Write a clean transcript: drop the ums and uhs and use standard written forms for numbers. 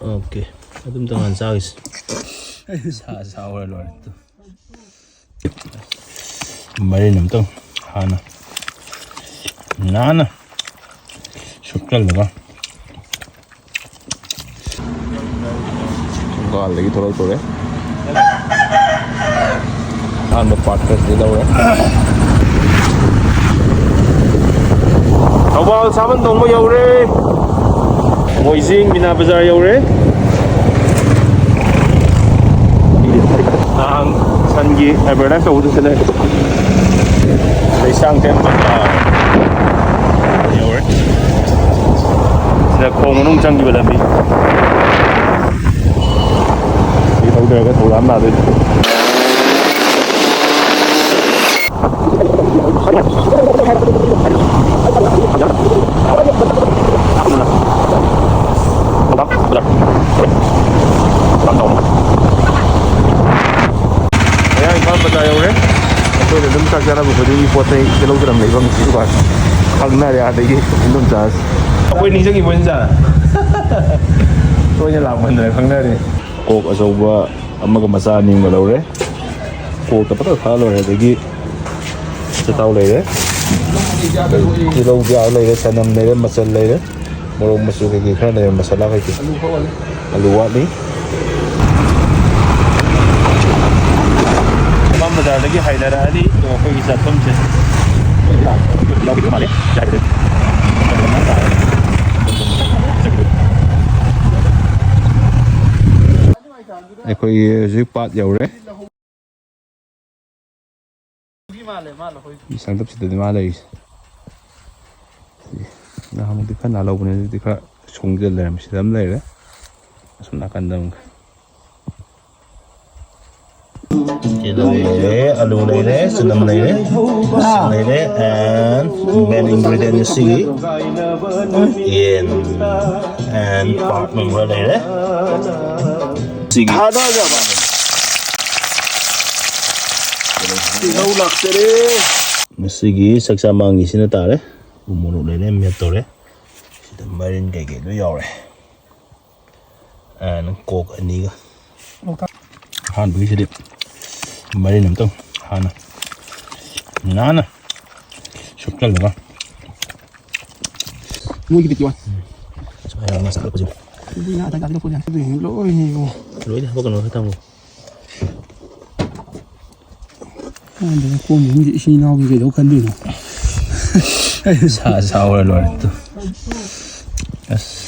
Okay. Adum tangan size. Sour lord. Marinam to. Hana. Nana. Shukral lगा. गाल लगी थोड़ा थोड़े. हाँ मैं पार्ट कर देता हूँ. Awal saban dong mo yaure. Moising Mina Bazaar yaure. Ang sangi Everest sa utos sila. Sa isang temple yaure. Sila kongonong changi balami. Itaw dera ka tulam natin. Ayan, ikaw ba tayo rin? Ito, nalumtag na namin. Pwede ipot na kilogram na ibang sisukan. Hag na rin ate, nalumtas. Ako'y nisang ibon siya. Ito niya laman na rin, hag na rin. Kok asoba, ang magamasaning malaw rin. Kok tapat at halo rin, ate. Sa tao rin rin. Ilaw biya rin rin, sanam rin, masal rin rin. Morong masuki ka na yung masala kay ito. Aluwa ni. Mamada lagi Hyderabadi to koy isa tumche. Lagi mali. Jadi. Ai koy zipat yaw re. Isang tap sida di malay. Nah, mungkin kan alau punya itu kan sunggel lah, mesti dalam lah ya. Asal kandang. Kilo ini, alu ini, senam ini, and main ingredient sih, and partner ini, sih. Ada aja bang. Tiga ulak seri. Sih, saksa mangi sini tare. Umur ini metode, sudah marin kayak gitu ya orang. And kok ini kan, han beri sedikit marin itu, hana, nana, syukral juga. Mau gitu tuan. Saya masak apa sih? Ini ada kat depan yang ini loh ini. Loh ini apa kan orang tamu? Ada kau mungkin sini nak gitu kan dulu. Sour lord itu. Yes.